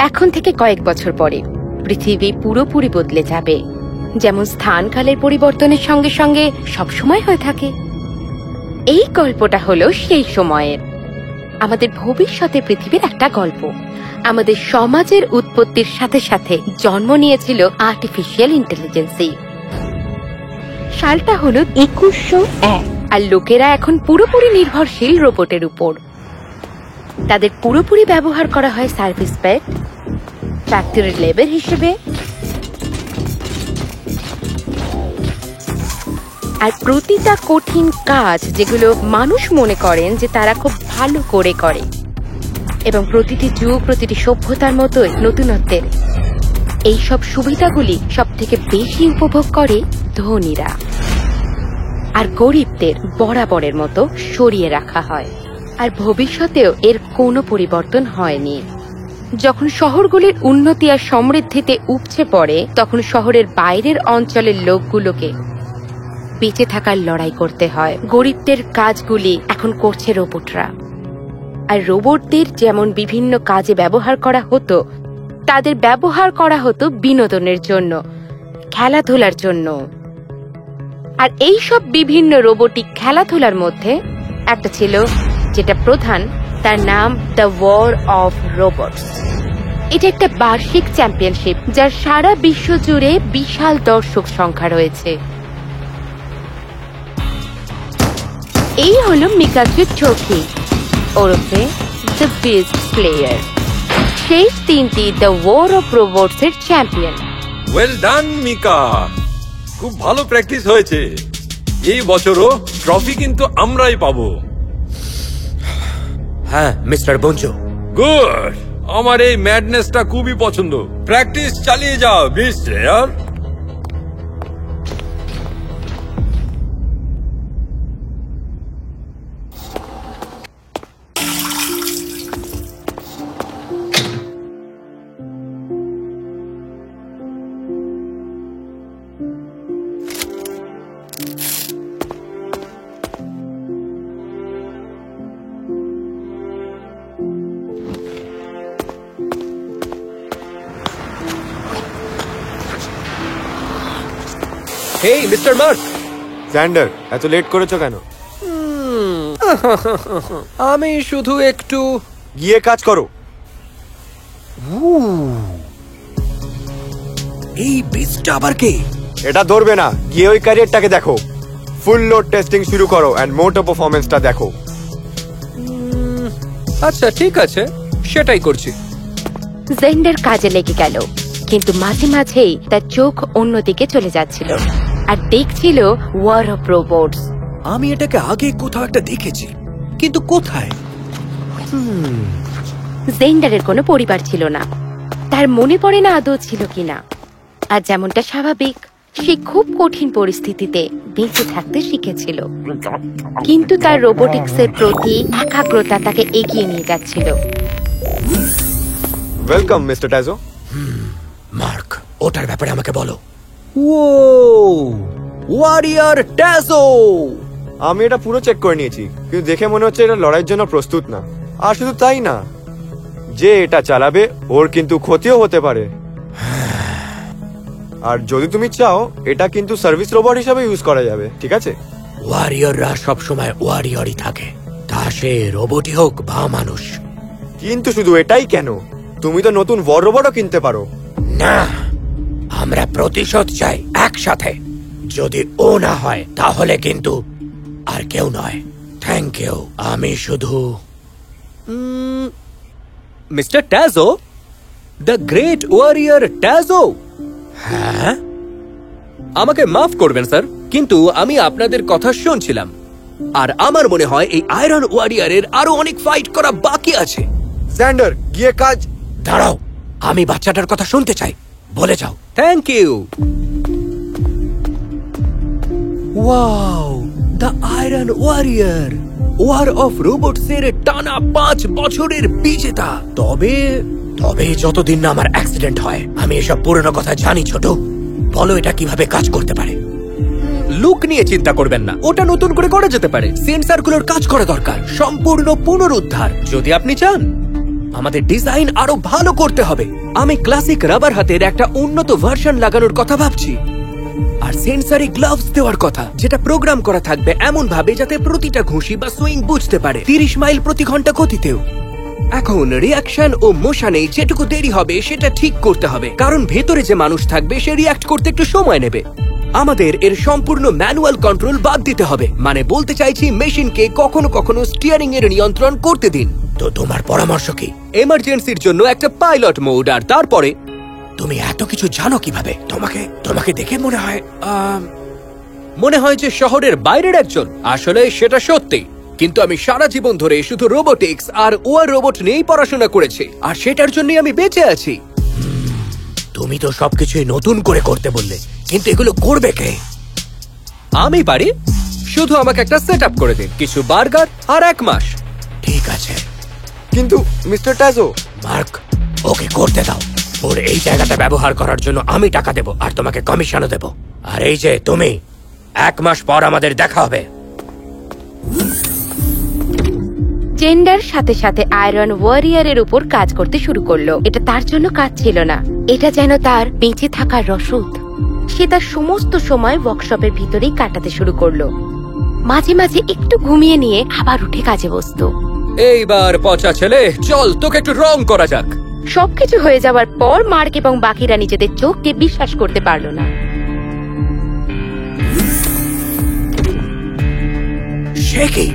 এখন থেকে কয়েক বছর পরে পৃথিবী পুরোপুরি বদলে যাবে, যেমন স্থানকালের পরিবর্তনের সঙ্গে সঙ্গে সবসময় হয়ে থাকে। এই গল্পটা হলো সেই সময়ের, আমাদের ভবিষ্যতের পৃথিবীর একটা গল্প। আমাদের সমাজের উৎপত্তির সাথে সাথে জন্ম নিয়েছিল আর্টিফিশিয়াল ইন্টেলিজেন্সি। সালটা হলো 2101, আর লোকেরা এখন পুরোপুরি নির্ভরশীল রোবটের উপর। তাদের পুরোপুরি ব্যবহার করা হয় সার্ভিস পেট, ফ্যাক্টরির লেবার হিসেবে, আর প্রতিটা কঠিন কাজ যেগুলো মানুষ মনে করেন যে তারা খুব ভালো করে করে, এবং প্রতিটি যুগ প্রতিটি সভ্যতার মতোই নতুনত্বের এইসব সুবিধাগুলি সব থেকে বেশি উপভোগ করে ধনীরা, আর গরিবদের বরাবরের মতো সরিয়ে রাখা হয়। আর ভবিষ্যতেও এর কোনো পরিবর্তন হয়নি। যখন শহরগুলির উন্নতি আর সমৃদ্ধিতে উপচে পড়ে, তখন শহরের বাইরের অঞ্চলের লোকগুলোকে বেঁচে থাকার লড়াই করতে হয়। গরিবদের কাজগুলি এখন করছে রোবটরা, আর রোবটদের যেমন বিভিন্ন কাজে ব্যবহার করা হতো, তাদের ব্যবহার করা হতো বিনোদনের জন্য, খেলাধুলার জন্য। আর এই সব বিভিন্ন রোবোটিক খেলাধুলার মধ্যে একটা ছিল যেটা প্রধান, তার নাম দ্য ওয়ার অফ রোবটস। এটা একটা বার্ষিক চ্যাম্পিয়নশিপ যার সারা বিশ্ব জুড়ে বিশাল দর্শক সংখ্যা রয়েছে। এই হলো মিকাজু টোকি ওরফে দ্য বেস্ট প্লেয়ার, সেই তিনটি দ্য ওয়ার অফ রোবটস এর চ্যাম্পিয়ন। ওয়েল ডান মিকা, খুব ভালো প্র্যাকটিস হয়েছে। এই বছরও ট্রফি কিন্তু আমরাই পাবো। হ্যাঁ মিস্টার বঞ্জো। গুড, আমার এই ম্যাডনেসটা খুবই পছন্দ। প্র্যাকটিস চালিয়ে যাও বিশ player. Hey mister Mark. Xander, এত লেট করেছো কেন? আমি শুধু একটু গিয়ে কাজ করো। এই বিচটা আবার কে? এটা ধরবে না, গিয়ে ওই ক্যারিয়ারটাকে দেখো। ফুল লোড টেস্টিং শুরু করো এন্ড মোটর পারফরম্যান্সটা দেখো। আচ্ছা ঠিক আছে, সেটাই করছি। জেন্ডার কাজে লেগে গেল, কিন্তু মাঝে মাঝেই তার চোখ অন্যদিকে চলে যাচ্ছিল আর দেখছিল ওয়ার অফ রোবটস। আমি এটাকে আগে কোথাও একটা দেখেছি, কিন্তু কোথায়? জেন্ডারের কোনো পরিবার ছিল না, তার মনে পড়ে না আদৌ ছিল কিনা। আর যেমনটা স্বাভাবিক, সে খুব কঠিন পরিস্থিতিতে বেঁচে থাকতে শিখেছিল, কিন্তু তার রোবোটিক্সের প্রতি একাগ্রতা তাকে এগিয়ে নিয়ে যাচ্ছিল। Welcome mister টাজো। মার্ক, ওটার ব্যাপারে আমাকে বলো। ও ওয়ারিয়র টাজো। আমি এটা পুরো চেক করে নিয়েছি, কিন্তু দেখে মনে হচ্ছে এটা লড়াইয়ের জন্য প্রস্তুত না। আর শুধু তাই না, যে এটা চালাবে ওর কিন্তু ক্ষতিও হতে পারে। আর যদি তুমি চাও, এটা কিন্তু সার্ভিস রোবট হিসেবে ইউজ করা যাবে, ঠিক আছে? ওয়ারিয়ররা সবসময় ওয়ারিয়রই থাকে, তা সে রোবটই হোক বা মানুষ। কিন্তু শুধু এটাই কেন, তুমি তো নতুন ওয়ার রোবটও কিনতে পারো। না, আমরা প্রতিশোধ চাই একসাথে। যদি ও না হয় তাহলে কিন্তু আর কেউ নয়। Thank you. আমি শুধু mister Tajo, the great warrior Tajo. হ্যাঁ, আমাকে মাফ করবেন স্যার, কিন্তু আমি আপনাদের কথা শুনছিলাম, আর আমার মনে হয় এই আয়রন ওয়ারিয়রের আরো অনেক ফাইট করা বাকি আছে। স্যান্ডার, গিয়ে কাজ। দাঁড়াও, আমি বাচ্চাটার কথা শুনতে চাই, বলে যাও। Thank you. Wow, the iron warrior, war of robots এর টানা 5 বছরের বিজেতা। তবে যতদিন না আমার অ্যাক্সিডেন্ট হয়, আমি এসব পুরনো কথা জানি। ছোট, বলো এটা কিভাবে কাজ করতে পারে? লুক নিয়ে চিন্তা করবেন না, ওটা নতুন করে করা যেতে পারে। সেন্সরগুলোর কাজ করা দরকার, সম্পূর্ণ পুনরুদ্ধার যদি আপনি চান। আমাদের ডিজাইন আরো ভালো করতে হবে। আমি ক্লাসিক রাবার হাতের একটা উন্নত ভার্সন লাগানোর কথা ভাবছি, আর সেন্সরি গ্লাভস দেওয়ার কথা, যেটা প্রোগ্রাম করা থাকবে এমন ভাবে যাতে প্রতিটা ঘুষি বা সুইং বুঝতে পারে 30 মাইল প্রতি ঘন্টা গতিতেও। এখন রিয়াকশন ও মোশনে যেটুকু দেরি হবে সেটা ঠিক করতে হবে, কারণ ভেতরে যে মানুষ থাকবে সে রিয়াক্ট করতে একটু সময় নেবে। আমাদের এর সম্পূর্ণ ম্যানুয়াল কন্ট্রোল বাদ দিতে হবে, মানে বলতে চাইছি মেশিনকে কখনো কখনো স্টিয়ারিং এর নিয়ন্ত্রণ করতে দিন। তো তোমার পরামর্শ কি? এমার্জেন্সির জন্য একটা পাইলট মোড, আর তারপরে তুমি এত কিছু জানো কিভাবে? তোমাকে দেখে মনে হয় যে শহরের বাইরের একজন। আসলে সেটা সত্যি, কিন্তু আমি সারা জীবন ধরে শুধু রোবোটিক্স আর ওয়ার রোবট নিয়েই পড়াশোনা করেছি, আর সেটার জন্যই আমি বেঁচে আছি। তুমি তো সবকিছুই নতুন করে করতে বললে, কিন্তু এগুলো করবে কে? আমি পারি, শুধু আমাকে একটা সেট আপ করে দিন, কিছু বার্গার আর 1 মাস। ঠিক আছে, কিন্তু মিস্টার ট্যাজো, মার্ক, ওকে করতে দাও। ওর এই জায়গাটা ব্যবহার করার জন্য আমি টাকা দেব, আর তোমাকে কমিশনও দেব। আর এই যে তুমি, 1 মাস পর আমাদের দেখা হবে। জেন্ডার সাথে সাথে আয়রন ওয়ারিয়ারের উপর কাজ করতে শুরু করলো। এটা তার জন্য কাজ ছিল না, এটা যেন তার বেঁচে থাকার রসদ। সে তার সমস্ত সময় ওয়ার্কশপের ভিতরেই কাটাতে শুরু করলো। মাঝে মাঝে একটু ঘুমিয়ে নিয়ে আবার উঠে কাজে বসতো। এইবার পচা ছেলে, চল তোকে একটু রং করা যাক। সবকিছু হয়ে যাওয়ার পর মার্ক এবং বাকিরা নিজেদের চোখকে বিশ্বাস করতে পারল না। সে কি?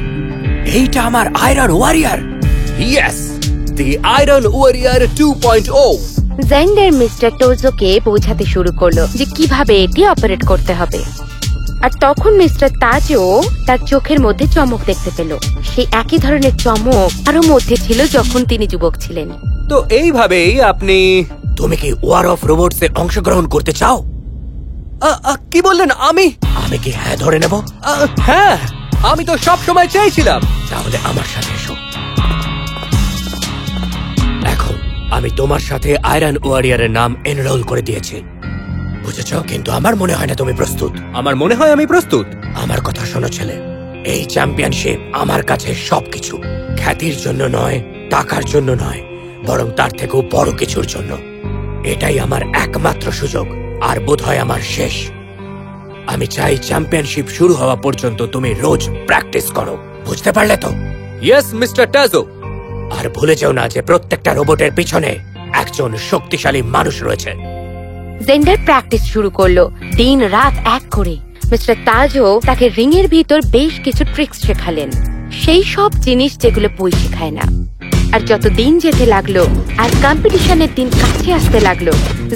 এইটা আমার iron warrior. Yes, the iron warrior 2.0। Xander mister টোজোকে বোঝাতে শুরু করলো যে কিভাবে এটি অপারেট করতে হবে। আর তখন মিস্টার তাজও তার চোখের মধ্যে চমক দেখতে পেল। সেই একই ধরনের চমক আরো মধ্যে ছিল যখন তিনি যুবক ছিলেন। তো এইভাবেই আপনি... তুমি কি ওয়ার অফ রোবটস এ অংশগ্রহণ করতে চাও? কি বললেন? আমি কি হ্যাঁ ধরে নেব? হ্যাঁ, আমি তো সব সময় চাইছিলাম। তাহলে আমার সাথে এসো। এখন আমি তোমার সাথে আয়রন ওয়ারিয়ারের নাম এনরোল করে দিয়েছি, বুঝেছ? কিন্তু আমার মনে হয় না তুমি প্রস্তুত। আমার মনে হয় আমি প্রস্তুত। আমার কথা শোনো ছেলে, এই চ্যাম্পিয়নশিপ আমার কাছে সবকিছু। খ্যাতির জন্য নয়, টাকার জন্য নয়, বরং তার থেকেও বড় কিছুর জন্য। এটাই আমার একমাত্র সুযোগ, আর বোধহয় আমার শেষ। আমি চাই চ্যাম্পিয়নশিপ শুরু হওয়া পর্যন্ত তুমি রোজ প্র্যাকটিস করো, বুঝতে পারলে তো? Yes mister ট্যাজো। আর ভুলে যেও না যে প্রত্যেকটা রোবটের পিছনে একজন শক্তিশালী মানুষ রয়েছে। জেন্ডার প্র্যাকটিস শুরু করলো, দিন রাত এক করে। মিস্টার তাজও তাকে রিং এর ভিতর বেশ কিছু ট্রিক্স শেখালেন, সেই সব জিনিস যেগুলো বই শেখায় না। আর যত দিন যেতে লাগলো আর কম্পিটিশনের দিন কাছে আসতে লাগলো,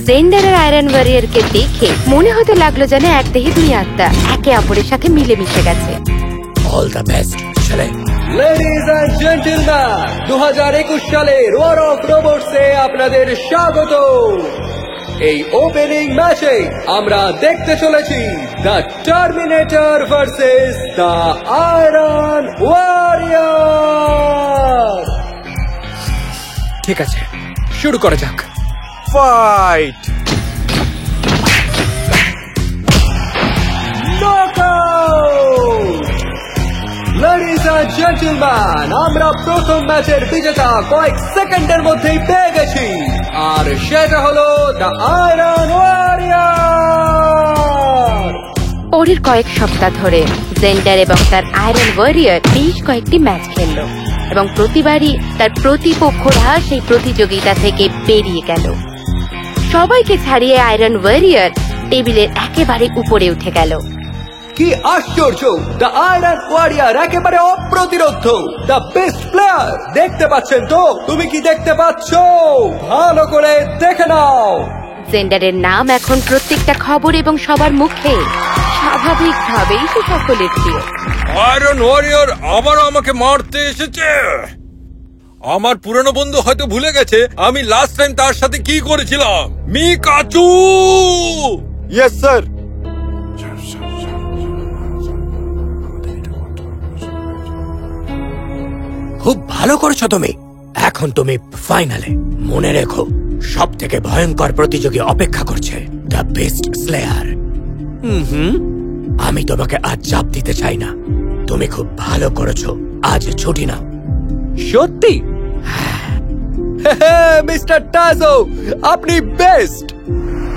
জেন্ডার আর আয়রন ওয়ারিয়ারকে দেখে মনে হতে লাগলো যেন এক দেহে 2 আত্মা একে অপরের সাথে মিলেমিশে গেছে। অল দ্য বেস্ট ছেলে। লেডিজ এন্ড জেন্টলম্যান, 2021 সালের ওয়ার অফ রোবটস এ আপনাদের স্বাগত। এই ওপেনিং ম্যাচে আমরা দেখতে চলেছি the terminator versus the iron warrior. ঠিক আছে, শুরু করা যাক। ফাইট! লেডিজ এন্ড জেন্টলম্যান, আমরা প্রথম ম্যাচের বিজেতা কয়েক সেকেন্ডের মধ্যেই পেয়ে গেছি, আর সেটা হলো দ্য আয়রন ওয়ারিয়র। পরের কয়েক সপ্তাহ ধরে জেন্ডার এবং তার আয়রন ওয়ারিয়র বেশ কয়েকটি ম্যাচ খেলল, এবং প্রতিবারই তার প্রতিপক্ষরা সেই প্রতিযোগিতা থেকে বেরিয়ে গেল। সবাইকে ছাড়িয়ে আয়রন ওয়ারিয়র টেবিলের একেবারে উপরে উঠে গেল। কি আশ্চর্য! দ্য আয়রন ওয়ারিয়র একেবারে অপ্রতিরোধ্য, দ্য বেস্ট প্লেয়ার। দেখতে পাচ্ছেন তো? তুমি কি দেখতে পাচ্ছ? ভালো করে দেখে নাও। জেন্ডারের নাম এখন প্রত্যেকটা খবর এবং সবার মুখে। স্বাভাবিকভাবেই সে সকলের প্রিয়। আয়রন ওয়ারিয়র আবার আমাকে মারতে এসেছে। আমার পুরনো বন্ধু হয়তো ভুলে গেছে আমি লাস্ট টাইম তার সাথে কি করেছিলাম। মিকাচু! Yes sir. খুব ভালো করেছো তুমি। এখন তুমি ফাইনালে। মনে রেখো, সব থেকে ভয়ঙ্কর প্রতিযোগী অপেক্ষা করছে, দ্য বেস্ট স্লেয়ার। আমি তোমাকে আজ চাপ দিতে চাই না। তুমি খুব ভালো করেছো। আজ ছুটি নাও। সত্যি? মিস্টার টাজো, আপনি বেস্ট।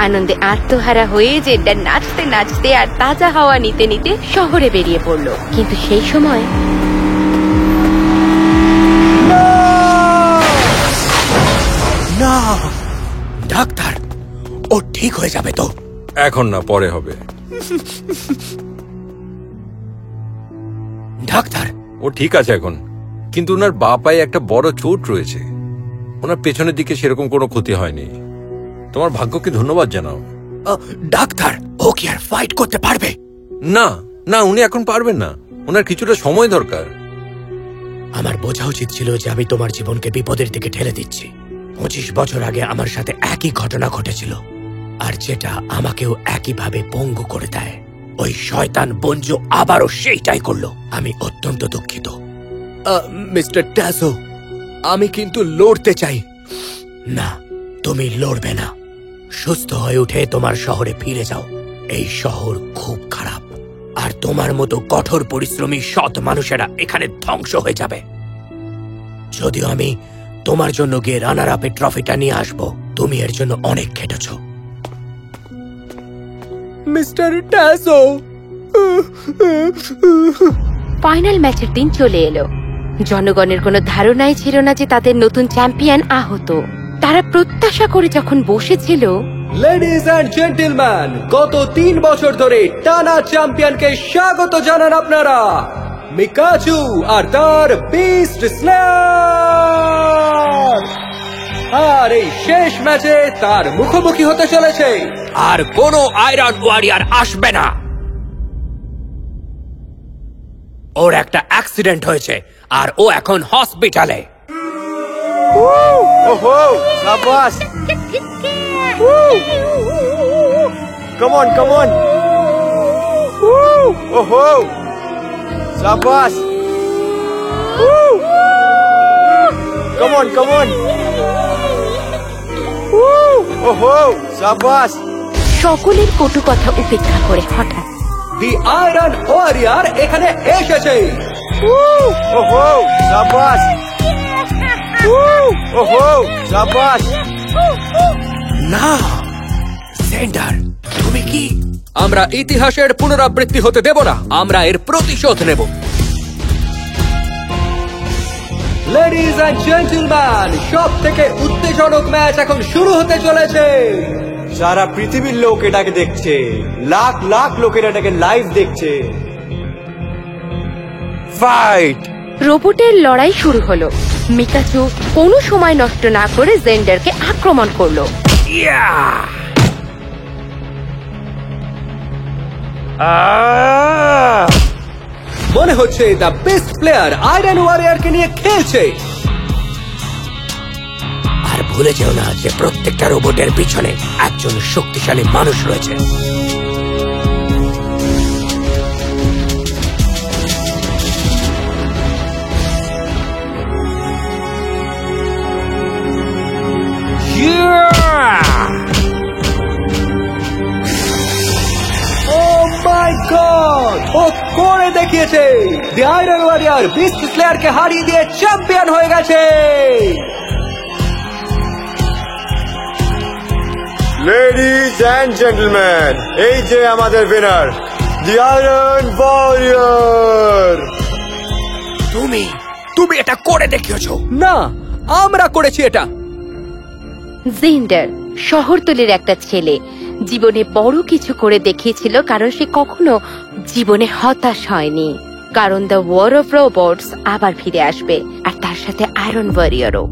আনন্দে আত্মহারা হয়ে জেন্ডার নাচতে নাচতে আর তাজা হাওয়া নিতে নিতে শহরে বেরিয়ে পড়লো। কিন্তু সেই সময় না, ডাক্তার, ও ঠিক হয়ে যাবে তো? এখন না, পরে হবে। ডাক্তার, ও ঠিক আছে এখন, কিন্তু ওনার বা পায়ে একটা বড় চোট রয়েছে। ওনার পেছনের দিকে সেরকম কোনো ক্ষতি হয়নি। তোমার ভাগ্যকে ধন্যবাদ জানাও। ডাক্তার, ও কি আর ফাইট করতে পারবে? না না, উনি এখন পারবেন না, ওনার কিছুটা সময় দরকার। আমার বোঝা উচিত ছিল যে আমি তোমার জীবনকে বিপদের দিকে ঠেলে দিচ্ছি। 25 বছর আগে আমার সাথে একই ঘটনা ঘটেছিল, আর যেটা আমাকেও একইভাবে পঙ্গু করে দেয়। ওই শয়তান বঞ্জু আবারও সেইটাই করলো। আমি অত্যন্ত দুঃখিত। মিস্টার টাজো, আমি কিন্তু লড়তে চাই। না, তুমি লড়বে না। সুস্থ হয়ে উঠে তোমার শহরে ফিরে যাও। এই শহর খুব খারাপ, আর তোমার মতো কঠোর পরিশ্রমী সৎ মানুষেরা এখানে ধ্বংস হয়ে যাবে। যদিও আমি তোমার জন্য গিয়ে রানার আপের ট্রফিটা নিয়ে আসবো, তুমি এর জন্য অনেক খেটেছ। মিস্টার টাজো, ফাইনাল ম্যাচের দিন চলে এলো। জনগণের কোনো ধারণাই ছিল না যে তাদের নতুন চ্যাম্পিয়ন আহত। তারা প্রত্যাশা করে যখন বসেছিল, লেডিজ অ্যান্ড জেন্টলম্যান, গত 3 বছর ধরে টানা চ্যাম্পিয়নকে স্বাগত জানান আপনারা, মিকাচু আর তার বিস্ট স্লেয়ার। আর এই শেষ ম্যাচে তার মুখোমুখি হতে চলেছে, আর কোনো আয়রন ওয়ারিয়ার আসবে না। ওর একটা অ্যাক্সিডেন্ট হয়েছে, আর ও এখন হসপিটালে। ওহো, সাবাস! Come on, come on! ওহো, সাবাস! Come on, come on! ওহো, সাবাস! সকলের কটু কথা উপেক্ষা করে হঠাৎ দি আয়রন ওয়ারিয়ার এখানে এসেছে। ওহো, সাবাস! ওহো, সাবাস! না, সেন্টার, তুমি কি? আমরা ইতিহাসের পুনরাবৃত্তি হতে দেব না। আমরা এর প্রতিশোধ নেব। লেডিজ অ্যান্ড জেন্টলম্যান, সব থেকে উত্তেজনক ম্যাচ এখন শুরু হতে চলেছে। সারা পৃথিবীর লোক এটাকে দেখছে, লাখ লাখ লোকের এটাকে লাইভ দেখছে। ফাইট! রোবটের লড়াই শুরু হলো। মিকাচু কোনো সময় নষ্ট না করে জেন্ডারকে আক্রমণ করলো। মনে হচ্ছে দ্য বেস্ট প্লেয়ার আয়রন ওয়ারিয়ারকে নিয়ে খেলছে। আর ভুলে যেও না যে প্রত্যেকটা রোবটের পিছনে একজন শক্তিশালী মানুষ রয়েছে। ও করে দেখিয়েছে। দি আয়রন ওয়ারিয়ার বিস্ট স্লেয়ারকে হারিয়ে দিয়ে চ্যাম্পিয়ন হয়ে গেছে। লেডিজ অ্যান্ড জেন্টলম্যান, এই যে আমাদের উইনার, দি আয়রন ওয়ারিয়র। তুমি এটা করে দেখিয়েছো। না, আমরা করেছি এটা। জেন্ডার শহরতলির একটা ছেলে, জীবনে বড় কিছু করে দেখিয়েছিল, কারণ সে কখনো জীবনে হতাশ হয়নি। কারণ দ্য ওয়ার অফ রোবটস আবার ফিরে আসবে, আর তার সাথে আয়রন ওয়ারিয়রও।